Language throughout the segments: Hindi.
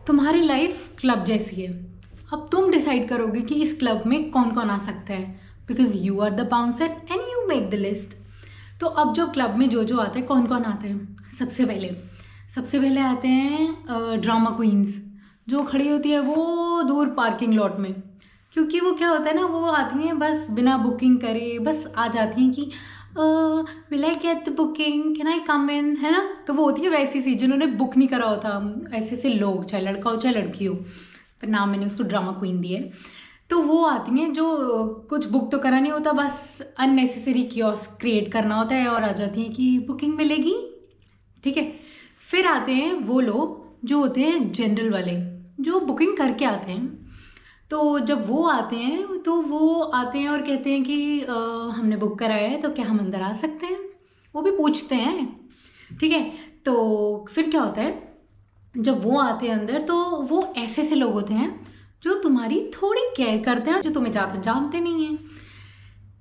तुम्हारी लाइफ क्लब जैसी है। अब तुम डिसाइड करोगे कि इस क्लब में कौन कौन आ सकता है, because you are the bouncer and you make the list. तो अब जो क्लब में जो आता है, कौन कौन आता है? सबसे पहले आते हैं ड्रामा क्वींस, जो खड़ी होती है वो दूर पार्किंग लॉट में। क्योंकि वो क्या होता है ना, वो आती हैं बस बिना बुकिंग करे, बस आ जाती हैं कि will I get the booking, can I come in, है ना। तो वो होती है वैसी सी जिन्होंने बुक नहीं करा होता, ऐसे से लोग, चाहे लड़का हो चाहे लड़की हो, पर नाम मैंने उसको ड्रामा क्वीन दिया है। तो वो आती हैं जो कुछ बुक तो करा नहीं होता, बस अननेसेसरी कियोस क्रिएट करना होता है, और आ जाती हैं कि बुकिंग मिलेगी, ठीक है। फिर आते हैं वो लोग जो होते हैं जनरल वाले, जो बुकिंग करके आते हैं। तो जब वो आते हैं तो वो आते हैं और कहते हैं कि हमने बुक कराया है, तो क्या हम अंदर आ सकते हैं? वो भी पूछते हैं, ठीक है। तो फिर क्या होता है, जब वो आते हैं अंदर, तो वो ऐसे से लोग होते हैं जो तुम्हारी थोड़ी केयर करते हैं, जो तुम्हें ज़्यादा जानते नहीं हैं।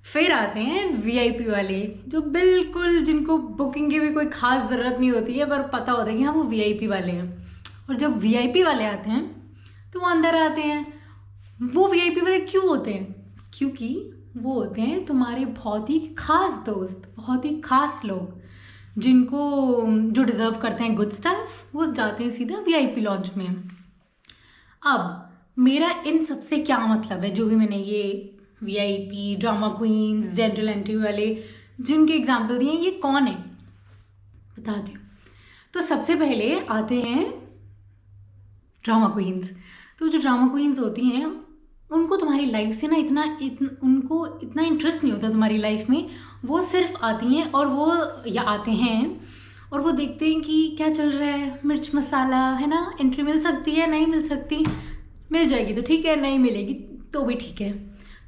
फिर आते हैं वीआईपी वाले, जो बिल्कुल जिनको बुकिंग की भी कोई खास ज़रूरत नहीं होती है, पर पता होता है कि हाँ वो वीआईपी वाले हैं। और जब वीआईपी वाले आते हैं तो वो अंदर आते हैं। वो वीआईपी वाले क्यों होते हैं? क्योंकि वो होते हैं तुम्हारे बहुत ही खास दोस्त, बहुत ही खास लोग, जिनको जो डिज़र्व करते हैं गुड स्टफ, वो जाते हैं सीधा वीआईपी लॉन्च में। अब मेरा इन सबसे क्या मतलब है, जो भी मैंने ये VIP, drama queens, general entry वाले जिनके एग्जाम्पल दिए, ये कौन है बताती हूँ। तो सबसे पहले आते हैं ड्रामा क्वींस। तो जो ड्रामा क्वींस होती हैं, उनको तुम्हारी लाइफ से ना उनको इतना इंटरेस्ट नहीं होता तुम्हारी लाइफ में। वो सिर्फ आती हैं और वो या आते हैं और वो देखते हैं कि क्या चल रहा है, मिर्च मसाला, है ना, एंट्री मिल सकती है, नहीं मिल सकती, मिल जाएगी तो ठीक है, नहीं मिलेगी तो भी ठीक है।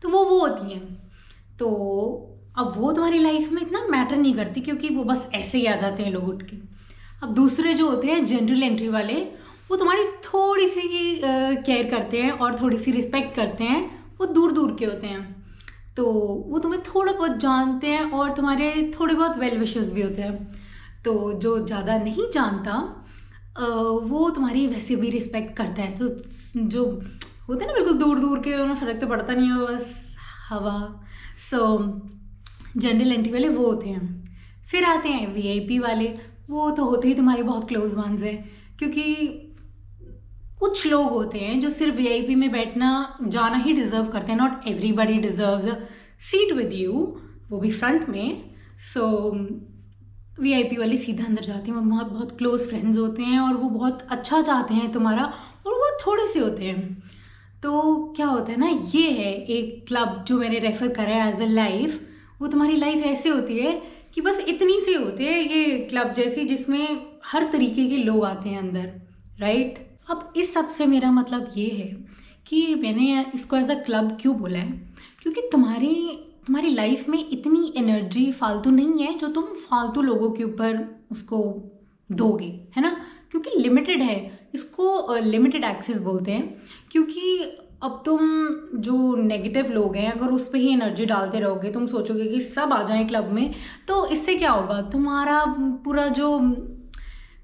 तो वो होती हैं। तो अब वो तुम्हारी लाइफ में इतना मैटर नहीं करती, क्योंकि वो बस ऐसे ही आ जाते हैं लोग उठ के। अब दूसरे जो होते हैं जनरल एंट्री वाले, वो तुम्हारी थोड़ी सी केयर करते हैं और थोड़ी सी रिस्पेक्ट करते हैं। वो दूर दूर के होते हैं, तो वो तुम्हें थोड़ा बहुत जानते हैं और तुम्हारे थोड़े बहुत वेल विशेस भी होते हैं। तो जो ज़्यादा नहीं जानता, वो तुम्हारी वैसे भी रिस्पेक्ट करता है। तो जो होते हैं ना बिल्कुल दूर दूर के, उन्हें फ़र्क तो पड़ता नहीं है, बस हवा। सो जनरल एंट्री वाले वो होते हैं। फिर आते हैं वीआईपी वाले, वो तो होते ही तुम्हारे बहुत क्लोज वंस हैं। क्योंकि कुछ लोग होते हैं जो सिर्फ वीआईपी में बैठना, जाना ही डिज़र्व करते हैं। Not everybody deserves a seat with you, वो भी फ्रंट में। सो वीआईपी वाले सीधा अंदर जाते हैं, वो बहुत बहुत क्लोज फ्रेंड्स होते हैं और वो बहुत अच्छा चाहते हैं तुम्हारा, और वो थोड़े से होते हैं। तो क्या होता है ना, ये है एक क्लब जो मैंने रेफर करा है एज अ लाइफ। वो तुम्हारी लाइफ ऐसे होती है कि बस इतनी सी होती है ये क्लब जैसी, जिसमें हर तरीके के लोग आते हैं अंदर, राइट। अब इस सब से मेरा मतलब ये है कि मैंने इसको एज अ क्लब क्यों बोला है, क्योंकि तुम्हारी लाइफ में इतनी एनर्जी फालतू नहीं है जो तुम फालतू लोगों के ऊपर उसको दोगे, है ना। क्योंकि लिमिटेड है, इसको लिमिटेड एक्सेस बोलते हैं। क्योंकि अब तुम जो नेगेटिव लोग हैं, अगर उस पर ही एनर्जी डालते रहोगे, तुम सोचोगे कि सब आ जाएं क्लब में, तो इससे क्या होगा, तुम्हारा पूरा जो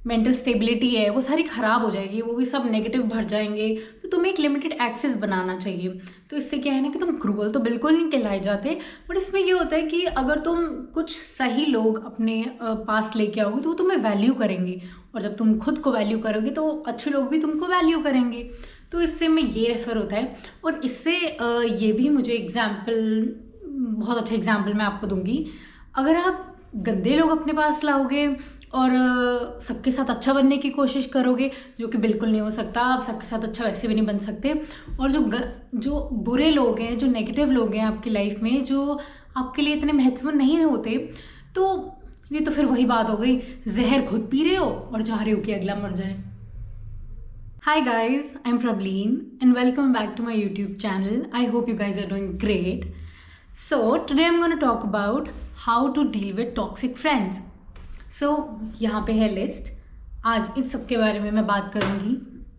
मेंटल स्टेबिलिटी है वो सारी ख़राब हो जाएगी, वो भी सब नेगेटिव भर जाएंगे। तो तुम्हें एक लिमिटेड एक्सेस बनाना चाहिए। तो इससे क्या है ना कि तुम क्रूअल तो बिल्कुल नहीं कहलाए जाते, बट इसमें ये होता है कि अगर तुम कुछ सही लोग अपने पास लेके आओगे तो वो तुम्हें वैल्यू करेंगे, और जब तुम खुद को वैल्यू करोगे तो अच्छे लोग भी तुमको वैल्यू करेंगे। तो इससे में ये रेफर होता है। और इससे ये भी मुझे एग्जाम्पल, बहुत अच्छा एग्जाम्पल मैं आपको दूंगी। अगर आप गंदे लोग अपने पास लाओगे और सबके साथ अच्छा बनने की कोशिश करोगे, जो कि बिल्कुल नहीं हो सकता, आप सबके साथ अच्छा वैसे भी नहीं बन सकते। और जो बुरे लोग हैं, जो नेगेटिव लोग हैं आपकी लाइफ में, जो आपके लिए इतने महत्वपूर्ण नहीं होते, तो ये तो फिर वही बात हो गई, जहर खुद पी रहे हो और चाह रहे हो कि अगला मर जाए। Hi guys, I'm Prableen and welcome back to my YouTube channel. I hope you guys are doing great. So today I'm going to talk about how to deal with toxic friends. So यहाँ पे है लिस्ट। आज इन सब के बारे में मैं बात करूँगी।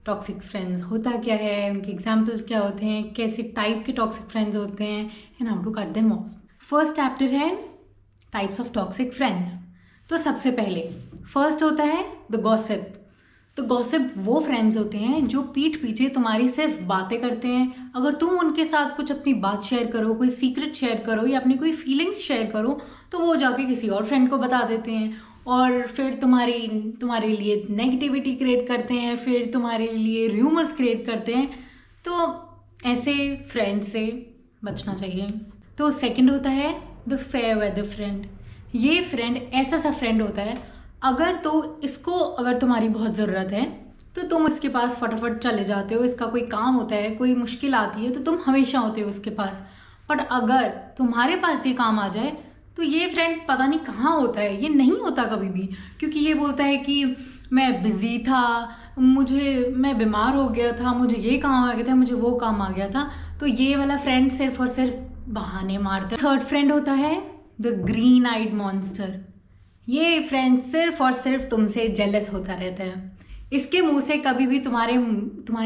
टॉक्सिक फ्रेंड्स होता क्या है, उनके एग्जाम्पल्स क्या होते हैं, कैसे टाइप के टॉक्सिक फ्रेंड्स होते हैं, and how to cut them off. First chapter है टाइप्स ऑफ टॉक्सिक फ्रेंड्स। तो सबसे पहले फर्स्ट होता है द गॉसिप। तो गॉसिप वो फ्रेंड्स होते हैं जो पीठ पीछे तुम्हारी सिर्फ बातें करते हैं। अगर तुम उनके साथ कुछ अपनी बात शेयर करो, कोई सीक्रेट शेयर करो या अपनी कोई फीलिंग्स शेयर करो, तो वो जाके किसी और फ्रेंड को बता देते हैं और फिर तुम्हारे लिए नेगेटिविटी क्रिएट करते हैं, फिर तुम्हारे लिए र्यूमर्स क्रिएट करते हैं। तो ऐसे फ्रेंड से बचना चाहिए। तो सेकंड होता है द फेयर वेदर फ्रेंड। ये फ्रेंड ऐसा सा फ्रेंड होता है, अगर तुम्हारी बहुत ज़रूरत है तो तुम उसके पास फटाफट चले जाते हो। इसका कोई काम होता है, कोई मुश्किल आती है तो तुम हमेशा होते हो उसके पास। बट अगर तुम्हारे पास ये काम आ जाए तो ये फ्रेंड पता नहीं कहाँ होता है, ये नहीं होता कभी भी, क्योंकि ये बोलता है कि मैं बिज़ी था, मैं बीमार हो गया था, मुझे ये काम आ गया था, मुझे वो काम आ गया था। तो ये वाला फ्रेंड सिर्फ और सिर्फ बहाने मारता है। थर्ड फ्रेंड होता है द ग्रीन आइड मॉन्स्टर। ये फ्रेंड सिर्फ और सिर्फ तुमसे जेलस होता रहता है। इसके मुंह से कभी भी तुम्हारे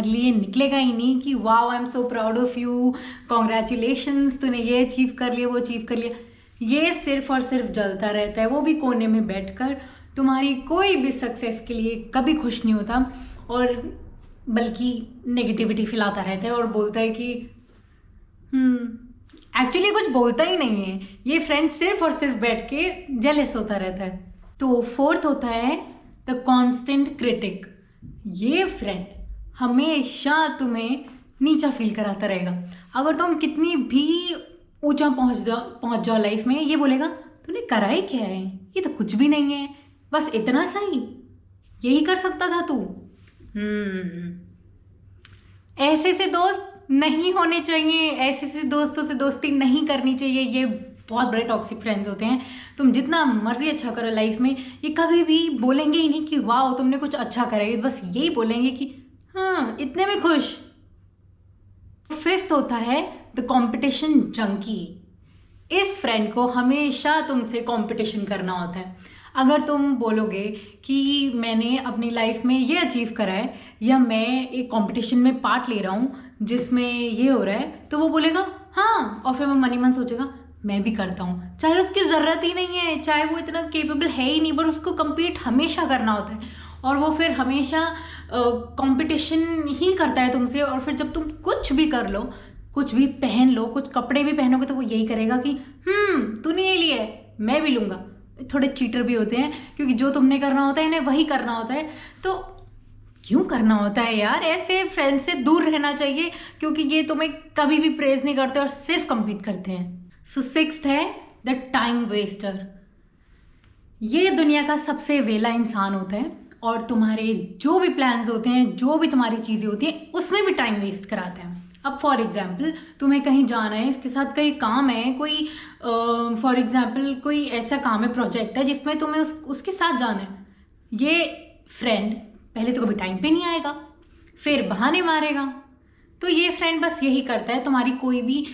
लिए निकलेगा ही नहीं कि wow I am so proud of you, congratulations, तूने ये अचीव कर लिया, वो अचीव कर लिया। ये सिर्फ और सिर्फ जलता रहता है, वो भी कोने में बैठकर। तुम्हारी कोई भी सक्सेस के लिए कभी खुश नहीं होता और बल्कि नेगेटिविटी फैलाता रहता है और बोलता है कि एक्चुअली कुछ बोलता ही नहीं है। ये फ्रेंड सिर्फ और सिर्फ बैठ के जेलस होता रहता है। तो फोर्थ होता है द कांस्टेंट क्रिटिक। ये फ्रेंड हमेशा तुम्हें नीचा फील कराता रहेगा। अगर तुम कितनी भी ऊंचा पहुंच जाओ लाइफ में, ये बोलेगा तूने करा ही क्या है, ये तो कुछ भी नहीं है, बस इतना सा ही, यही कर सकता था तू। ऐसे से दोस्त नहीं होने चाहिए, ऐसे से दोस्तों से दोस्ती नहीं करनी चाहिए। ये बहुत बड़े टॉक्सिक फ्रेंड्स होते हैं। तुम जितना मर्जी अच्छा करो लाइफ में, ये कभी भी बोलेंगे ही नहीं कि वाह तुमने कुछ अच्छा करा है, बस यही बोलेंगे कि हाँ इतने में खुश। फिफ्थ होता है द कंपटीशन जंकी। इस फ्रेंड को हमेशा तुमसे कंपटीशन करना होता है। अगर तुम बोलोगे कि मैंने अपनी लाइफ में ये अचीव करा है या मैं एक कंपटीशन में पार्ट ले रहा हूँ जिसमें ये हो रहा है, तो वो बोलेगा हाँ, और फिर वो मन ही मन सोचेगा मैं भी करता हूँ, चाहे उसकी ज़रूरत ही नहीं है, चाहे वो इतना केपेबल है ही नहीं, पर उसको compete हमेशा करना होता है और वो फिर हमेशा कंपटीशन ही करता है तुमसे। और फिर जब तुम कुछ भी कर लो, कुछ भी पहन लो, कुछ कपड़े भी पहनोगे, तो वो यही करेगा कि तूने ये लिया है मैं भी लूँगा। थोड़े चीटर भी होते हैं क्योंकि जो तुमने करना होता है इन्हें वही करना होता है। तो क्यों करना होता है यार, ऐसे फ्रेंड से दूर रहना चाहिए क्योंकि ये तुम्हें कभी भी प्रेज नहीं करते और सिर्फ कम्पीट करते हैं। सो सिक्स्थ है द टाइम वेस्टर। ये दुनिया का सबसे वेला इंसान होता है और तुम्हारे जो भी प्लान्स होते हैं, जो भी तुम्हारी चीज़ें होती हैं, उसमें भी टाइम वेस्ट कराते हैं। अब फॉर एग्जाम्पल तुम्हें कहीं जाना है, इसके साथ कहीं काम है, कोई फॉर एग्जाम्पल कोई ऐसा काम है, प्रोजेक्ट है जिसमें तुम्हें उसके साथ जाना है। ये फ्रेंड पहले तो कभी टाइम पे नहीं आएगा, फिर बहाने मारेगा। तो ये फ्रेंड बस यही करता है तुम्हारी कोई भी,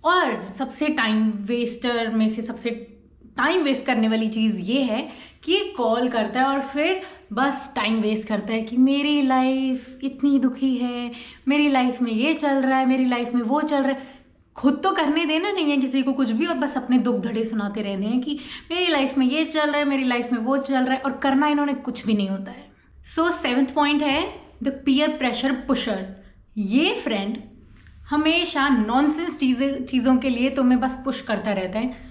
और सबसे टाइम वेस्टर में से सबसे टाइम वेस्ट करने वाली चीज़ ये है कि ये कॉल करता है और फिर बस टाइम वेस्ट करता है कि मेरी लाइफ इतनी दुखी है, मेरी लाइफ में ये चल रहा है, मेरी लाइफ में वो चल रहा है। खुद तो करने देना नहीं है किसी को कुछ भी, और बस अपने दुख धड़े सुनाते रहने हैं कि मेरी लाइफ में ये चल रहा है, मेरी लाइफ में वो चल रहा है, और करना इन्होंने कुछ भी नहीं होता है। सो सेवेंथ पॉइंट है द पीयर प्रेशर पुशर। ये फ्रेंड हमेशा नॉनसेंस चीज़ों के लिए तुम्हें बस पुश करता रहता है।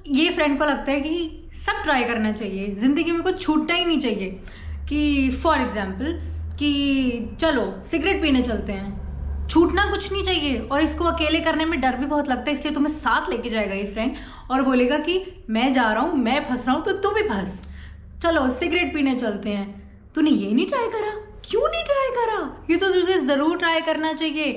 ये फ्रेंड को लगता है कि सब ट्राई करना चाहिए, ज़िंदगी में कुछ छूटना ही नहीं चाहिए। कि फॉर एग्जाम्पल कि चलो सिगरेट पीने चलते हैं, छूटना कुछ नहीं चाहिए, और इसको अकेले करने में डर भी बहुत लगता है, इसलिए तुम्हें साथ लेके जाएगा ये फ्रेंड और बोलेगा कि मैं जा रहा हूँ, मैं फंस रहा हूँ तो तू भी फंस, चलो सिगरेट पीने चलते हैं। तूने ये नहीं ट्राई करा, क्यों नहीं ट्राई करा, ये तो तुझे ज़रूर ट्राई करना चाहिए।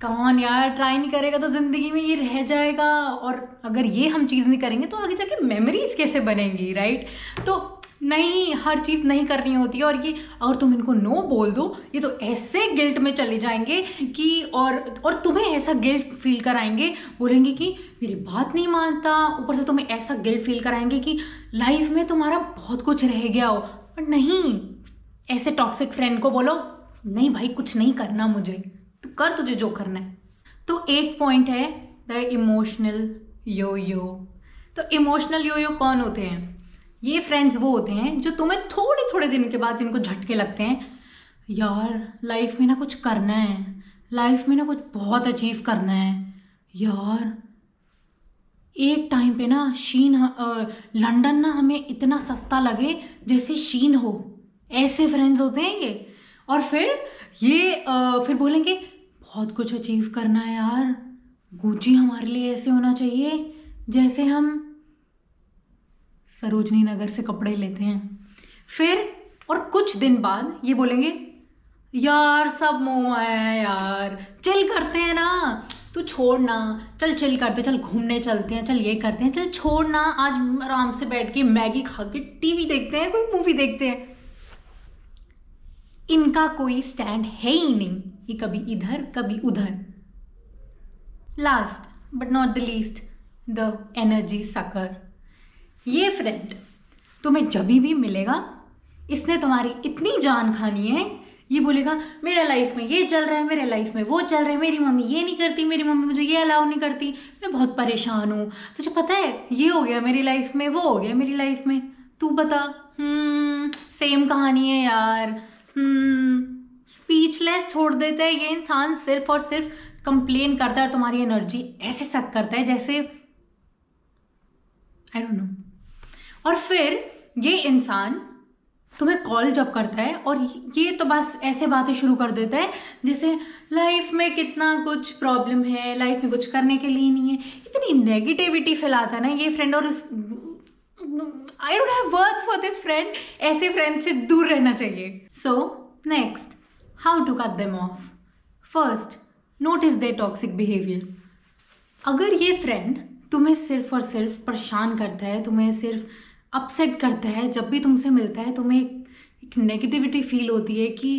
कौन यार, ट्राई नहीं करेगा तो ज़िंदगी में ये रह जाएगा, और अगर ये हम चीज़ नहीं करेंगे तो आगे जाके मेमोरीज कैसे बनेंगी, राइट। तो नहीं, हर चीज़ नहीं करनी होती है, और ये अगर तुम इनको नो बोल दो ये तो ऐसे गिल्ट में चले जाएंगे कि और तुम्हें ऐसा गिल्ट फील कराएंगे, बोलेंगे कि मेरी बात नहीं मानता, ऊपर से तुम्हें ऐसा गिल्ट फील कराएंगे कि लाइफ में तुम्हारा बहुत कुछ रह गया हो। और नहीं, ऐसे टॉक्सिक फ्रेंड को बोलो नहीं भाई कुछ नहीं करना मुझे, तो कर तुझे जो करना है। तो 8th पॉइंट है द इमोशनल यो यो। तो इमोशनल यो यो कौन होते हैं? ये फ्रेंड्स वो होते हैं जो तुम्हें थोड़े थोड़े दिन के बाद जिनको झटके लगते हैं, यार लाइफ में ना कुछ करना है, लाइफ में ना कुछ बहुत अचीव करना है यार। एक टाइम पे ना लंदन ना हमें इतना सस्ता लगे जैसे शीन हो, ऐसे फ्रेंड्स होते हैं ये। और फिर फिर बोलेंगे बहुत कुछ अचीव करना है यार, गुची हमारे लिए ऐसे होना चाहिए जैसे हम सरोजनी नगर से कपड़े लेते हैं। फिर और कुछ दिन बाद ये बोलेंगे यार सब मोह माया है यार, चिल करते हैं ना, तू छोड़ ना, चल चिल करते, चल घूमने चलते हैं, चल ये करते हैं, चल छोड़ ना, आज आराम से बैठ के मैगी खा के टीवी देखते हैं, कोई मूवी देखते हैं। इनका कोई स्टैंड है ही नहीं, ये कभी इधर कभी उधर। Last but not the least, the energy sucker. ये फ्रेंड तुम्हें जब भी मिलेगा, इसने तुम्हारी इतनी जान खानी है, ये बोलेगा मेरे लाइफ में ये चल रहा है, मेरे लाइफ में वो चल रहा है, मेरी मम्मी ये नहीं करती, मेरी मम्मी मुझे ये अलाउ नहीं करती, मैं बहुत परेशान हूँ, तुझे पता है ये हो गया मेरी लाइफ में, वो हो गया मेरी लाइफ में, तू बता। सेम कहानी है यार। स्पीचलेस छोड़ देता है ये इंसान, सिर्फ और सिर्फ कंप्लेन करता है और तुम्हारी एनर्जी ऐसे सक करता है जैसे आई डोंट नो। और फिर ये इंसान तुम्हें कॉल जब करता है और ये तो बस ऐसे बातें शुरू कर देता है जैसे लाइफ में कितना कुछ प्रॉब्लम है, लाइफ में कुछ करने के लिए नहीं है, इतनी नेगेटिविटी फैलाता है ना ये फ्रेंड। और I don't have words for this friend, ऐसे फ्रेंड से दूर रहना चाहिए। So next, how to cut them off. First, notice their toxic behaviour. अगर ये फ्रेंड तुम्हें सिर्फ और सिर्फ परेशान करता है, तुम्हें सिर्फ अपसेट करता है, जब भी तुमसे मिलता है तुम्हें एक नेगेटिविटी फील होती है कि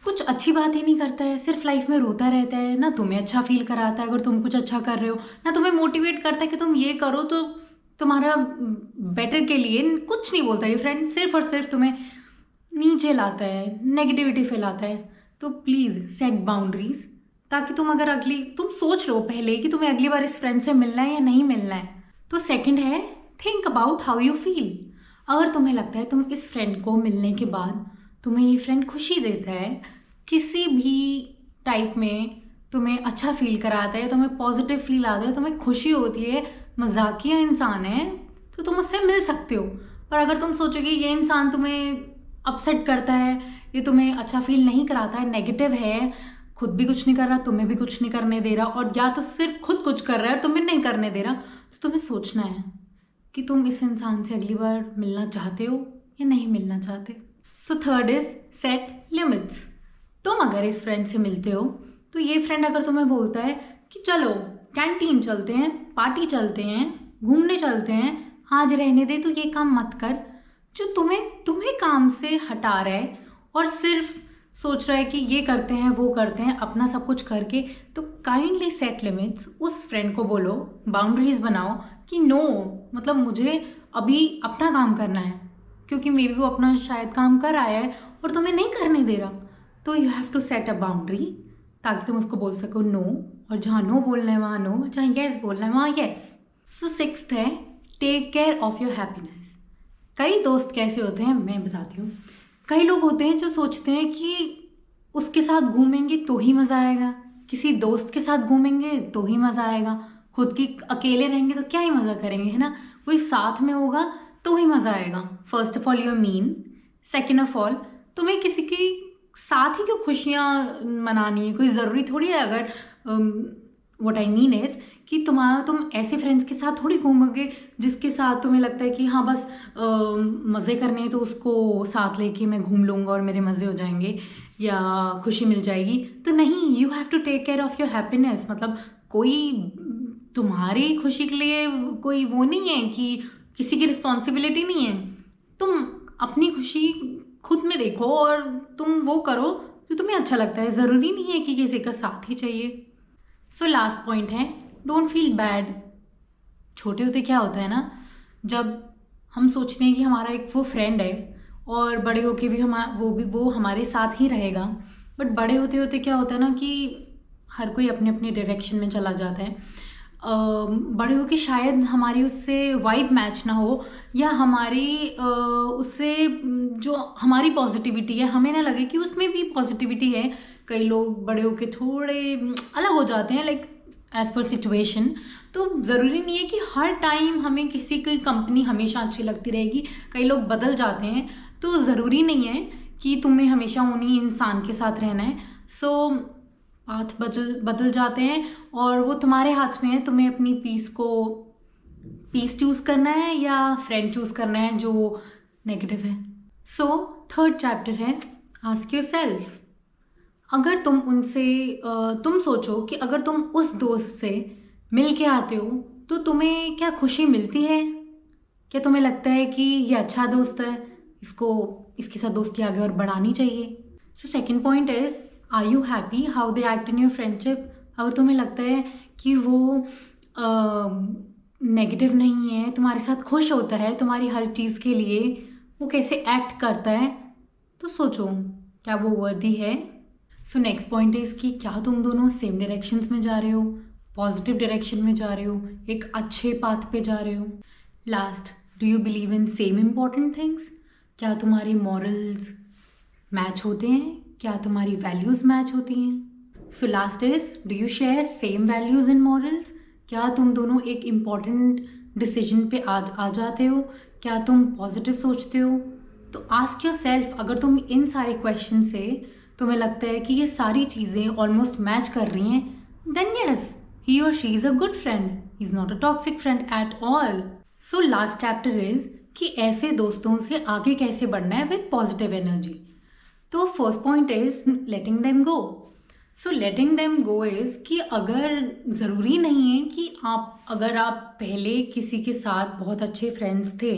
कुछ अच्छी बात ही नहीं करता है, सिर्फ लाइफ में रोता रहता है, ना तुम्हें अच्छा फील कराता है अगर तुम कुछ अच्छा कर रहे हो, ना तुम्हें मोटिवेट करता है कि तुम ये करो तो तुम्हारा बेटर के लिए, कुछ नहीं बोलता ये फ्रेंड, सिर्फ और सिर्फ तुम्हें नीचे लाता है, नेगेटिविटी फैलाता है। तो प्लीज़ सेट बाउंड्रीज, ताकि तुम सोच लो पहले कि तुम्हें अगली बार इस फ्रेंड से मिलना है या नहीं मिलना है। तो सेकंड है, think about how you feel. अगर तुम्हें लगता है तुम इस फ्रेंड को मिलने के बाद तुम्हें ये फ्रेंड खुशी देता है, किसी भी टाइप में तुम्हें अच्छा फील कराता है, तुम्हें पॉजिटिव फील आता है, तुम्हें खुशी होती है, मजाकिया इंसान है, तो तुम उससे मिल सकते हो। और अगर तुम सोचोगे ये इंसान तुम्हें अपसेट करता है, ये तुम्हें अच्छा फील नहीं कराता है, नेगेटिव है, खुद भी कुछ नहीं कर रहा, तुम्हें भी कुछ नहीं करने दे रहा, और या तो सिर्फ खुद कुछ कर रहा है और तुम्हें नहीं करने दे रहा, तो तुम्हें सोचना है कि तुम इस इंसान से अगली बार मिलना चाहते हो या नहीं मिलना चाहते। So third is set limits. तुम अगर इस फ्रेंड से मिलते हो तो ये फ्रेंड अगर तुम्हें बोलता है कि चलो कैंटीन चलते हैं, पार्टी चलते हैं, घूमने चलते हैं, आज रहने दे, तो ये काम मत कर, जो तुम्हें काम से हटा रहा है और सिर्फ सोच रहा है कि ये करते हैं वो करते हैं अपना सब कुछ करके, तो काइंडली सेट लिमिट्स। उस फ्रेंड को बोलो, बाउंड्रीज बनाओ कि नो, मतलब मुझे अभी अपना काम करना है, क्योंकि मे बी वो अपना शायद काम कर आया है और तुम्हें नहीं करने दे रहा, तो you have to set a boundary, ताकि तुम उसको बोल सको नो, और जहाँ नो बोलना है वहाँ नो, जहाँ येस बोलना है वहाँ येस। सो सिक्स्थ है, take care of your happiness. कई दोस्त कैसे होते हैं मैं बताती हूँ। कई लोग होते हैं जो सोचते हैं कि उसके साथ घूमेंगे तो ही मज़ा आएगा, किसी दोस्त के साथ घूमेंगे तो ही मज़ा आएगा, खुद की अकेले रहेंगे तो क्या ही मज़ा करेंगे, है ना, कोई साथ में होगा तो ही मज़ा आएगा। First of all you are mean, second of all तुम्हें किसी के साथ ही क्यों खुशियाँ मनानी है, कोई ज़रूरी थोड़ी है। अगर व्हाट आई मीन इज़ कि तुम ऐसे फ्रेंड्स के साथ थोड़ी घूमोगे जिसके साथ तुम्हें लगता है कि हाँ बस मज़े करने हैं तो उसको साथ लेके मैं घूम लूँगा और मेरे मज़े हो जाएंगे या खुशी मिल जाएगी, तो नहीं, you have to take care of your happiness. मतलब कोई तुम्हारी खुशी के लिए कोई वो नहीं है कि किसी की रिस्पॉन्सिबिलिटी नहीं है, तुम अपनी खुशी खुद में देखो और तुम वो करो जो तुम्हें अच्छा लगता है, ज़रूरी नहीं है कि किसी का साथ ही चाहिए। सो लास्ट पॉइंट है, डोंट फील बैड। छोटे होते क्या होता है ना, जब हम सोचते हैं कि हमारा एक वो फ्रेंड है और बड़े होके भी वो हमारे साथ ही रहेगा, बट बड़े होते होते क्या होता है ना कि हर कोई अपने अपने डायरेक्शन में चला जाता है। बड़े हो के शायद हमारी उससे वाइब मैच ना हो, या हमारी उससे जो हमारी पॉजिटिविटी है हमें ना लगे कि उसमें भी पॉजिटिविटी है। कई लोग बड़े होके थोड़े अलग हो जाते हैं, लाइक एज पर सिचुएशन। तो ज़रूरी नहीं है कि हर टाइम हमें किसी की कंपनी हमेशा अच्छी लगती रहेगी। कई लोग बदल जाते हैं, तो ज़रूरी नहीं है कि तुम्हें हमेशा उन्हीं इंसान के साथ रहना है। सो पाथ बदल जाते हैं और वो तुम्हारे हाथ में है, तुम्हें अपनी पीस चूज़ करना है या फ्रेंड चूज़ करना है जो नेगेटिव है। सो थर्ड चैप्टर है आस्क योरसेल्फ। अगर तुम सोचो कि अगर तुम उस दोस्त से मिल के आते हो तो तुम्हें क्या खुशी मिलती है? क्या तुम्हें लगता है कि ये अच्छा दोस्त है, इसके साथ दोस्ती आगे और बढ़ानी चाहिए? So second point is, are you happy how they act in your friendship? अगर तुम्हें लगता है कि वो नेगेटिव नहीं है, तुम्हारे साथ खुश होता है, तुम्हारी हर चीज़ के लिए वो कैसे एक्ट करता है, तो सोचो क्या वो वर्दी है? सो नेक्स्ट पॉइंट इज कि क्या तुम दोनों सेम डायरेक्शंस में जा रहे हो, पॉजिटिव डायरेक्शन में जा रहे हो, एक अच्छे पाथ पे जा रहे हो? Last, do you believe in same important things? क्या तुम्हारी मॉरल्स मैच होते हैं? क्या तुम्हारी वैल्यूज़ मैच होती हैं? So last is, do you share same values and morals? क्या तुम दोनों एक इम्पॉर्टेंट डिसीजन पे आ जाते हो? क्या तुम पॉजिटिव सोचते हो? तो आस्क योर सेल्फ, अगर तुम इन सारे क्वेश्चन से तुम्हें लगता है कि ये सारी चीज़ें ऑलमोस्ट मैच कर रही हैं, then yes, he or she is a good friend. He's not a toxic friend at all. So last chapter is कि ऐसे दोस्तों से आगे कैसे बढ़ना है with positive energy. तो first point is letting them go. So letting them go is कि अगर ज़रूरी नहीं है कि अगर आप पहले किसी के साथ बहुत अच्छे फ्रेंड्स थे,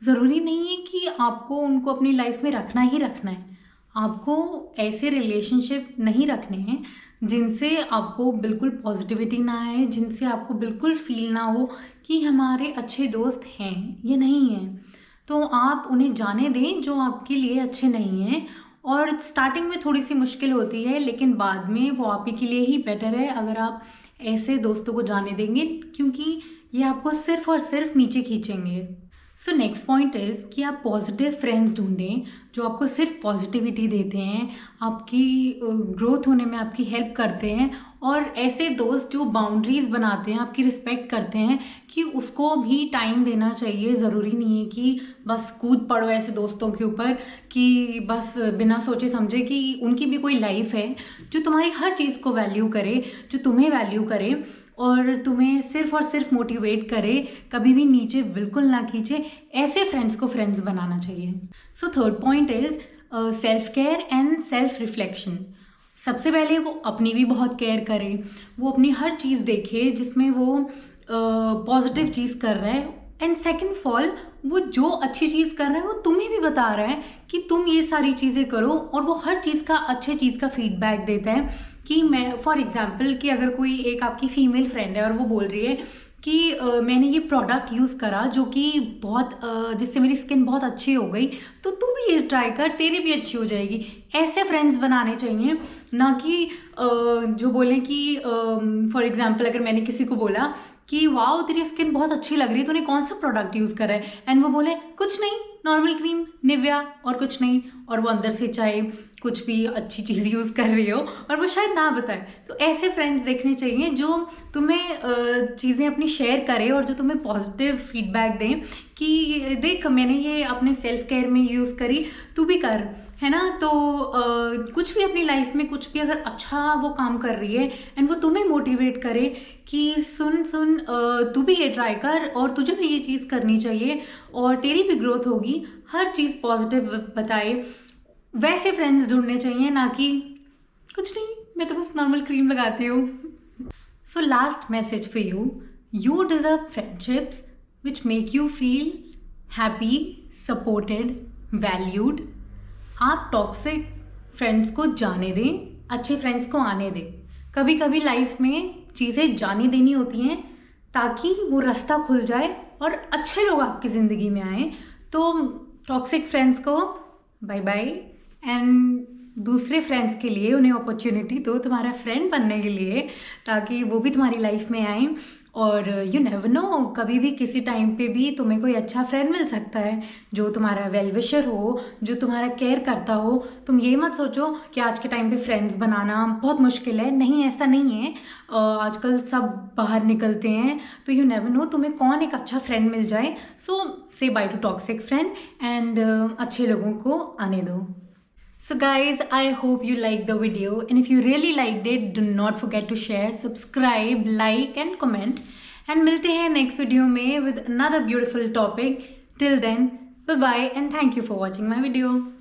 ज़रूरी नहीं है कि आपको उनको अपनी लाइफ में रखना ही रखना है। आपको ऐसे रिलेशनशिप नहीं रखने हैं जिनसे आपको बिल्कुल पॉजिटिविटी ना आए, जिनसे आपको बिल्कुल फील ना हो कि हमारे अच्छे दोस्त हैं या नहीं हैं। तो आप उन्हें जाने दें जो आपके लिए अच्छे नहीं हैं। और स्टार्टिंग में थोड़ी सी मुश्किल होती है, लेकिन बाद में वो आप ही के लिए ही बेटर है अगर आप ऐसे दोस्तों को जाने देंगे, क्योंकि ये आपको सिर्फ और सिर्फ नीचे खींचेंगे। सो नेक्स्ट पॉइंट इज़ कि आप पॉजिटिव फ्रेंड्स ढूंढें जो आपको सिर्फ पॉजिटिविटी देते हैं, आपकी ग्रोथ होने में आपकी हेल्प करते हैं, और ऐसे दोस्त जो बाउंड्रीज़ बनाते हैं, आपकी रिस्पेक्ट करते हैं कि उसको भी टाइम देना चाहिए। ज़रूरी नहीं है कि बस कूद पड़ो ऐसे दोस्तों के ऊपर कि बस बिना सोचे समझे कि उनकी भी कोई लाइफ है, जो तुम्हारी हर चीज़ को वैल्यू करे, जो तुम्हें वैल्यू करे और तुम्हें सिर्फ और सिर्फ मोटिवेट करे, कभी भी नीचे बिल्कुल ना खींचे। ऐसे फ्रेंड्स को फ्रेंड्स बनाना चाहिए। So third point is self care and self reflection. सबसे पहले वो अपनी भी बहुत केयर करे, वो अपनी हर चीज़ देखे जिसमें वो पॉजिटिव चीज़ कर रहा है, एंड सेकेंड ऑफ ऑल वो जो अच्छी चीज़ कर रहा है वो तुम्हें भी बता रहा है कि तुम ये सारी चीज़ें करो, और वो हर चीज़ का अच्छे चीज़ का फीडबैक देता है। कि मैं फॉर एग्जांपल कि अगर कोई एक आपकी फीमेल फ्रेंड है और वो बोल रही है कि मैंने ये प्रोडक्ट यूज़ करा जो कि बहुत जिससे मेरी स्किन बहुत अच्छी हो गई, तो तू भी ये ट्राई कर, तेरी भी अच्छी हो जाएगी। ऐसे फ्रेंड्स बनाने चाहिए, ना कि जो बोले कि फॉर एग्जांपल अगर मैंने किसी को बोला कि वाओ तेरी स्किन बहुत अच्छी लग रही है, तूने कौन सा प्रोडक्ट यूज़ करा है, एंड वो बोले कुछ नहीं, नॉर्मल क्रीम निविया और कुछ नहीं, और वो अंदर से चाहे कुछ भी अच्छी चीज़ यूज़ कर रही हो और वो शायद ना बताए। तो ऐसे फ्रेंड्स देखने चाहिए जो तुम्हें चीज़ें अपनी शेयर करें और जो तुम्हें पॉजिटिव फीडबैक दें कि देख मैंने ये अपने सेल्फ केयर में यूज़ करी, तू भी कर, है ना। तो कुछ भी अपनी लाइफ में कुछ भी अगर अच्छा वो काम कर रही है एंड वो तुम्हें मोटिवेट करे कि सुन तू भी ये ट्राई कर और तुझे भी ये चीज़ करनी चाहिए और तेरी भी ग्रोथ होगी, हर चीज़ पॉजिटिव बताए, वैसे फ्रेंड्स ढूंढने चाहिए, ना कि कुछ नहीं मैं तो बस नॉर्मल क्रीम लगाती हूँ। So last message for you deserve friendships which make you feel happy, supported, valued. आप टॉक्सिक फ्रेंड्स को जाने दें, अच्छे फ्रेंड्स को आने दें। कभी कभी लाइफ में चीज़ें जाने देनी होती हैं ताकि वो रास्ता खुल जाए और अच्छे लोग आपकी ज़िंदगी में आए। तो टॉक्सिक फ्रेंड्स को बाय बाय, एंड दूसरे फ्रेंड्स के लिए उन्हें अपॉर्चुनिटी दो तुम्हारा फ्रेंड बनने के लिए, ताकि वो भी तुम्हारी लाइफ में आए और यू नेवर नो, कभी भी किसी टाइम पे भी तुम्हें कोई अच्छा फ्रेंड मिल सकता है जो तुम्हारा वेल विशर हो, जो तुम्हारा केयर करता हो। तुम ये मत सोचो कि आज के टाइम पे फ्रेंड्स बनाना बहुत मुश्किल है, नहीं ऐसा नहीं है। आजकल सब बाहर निकलते हैं, तो यू नेवर नो तुम्हें कौन एक अच्छा फ्रेंड मिल जाए। सो से by two toxic friend and अच्छे लोगों को आने दो। So guys, I hope you liked the video, and if you really liked it, do not forget to share, subscribe, like and comment, and मिलते हैं next video में with another beautiful topic. Till then, bye bye and thank you for watching my video.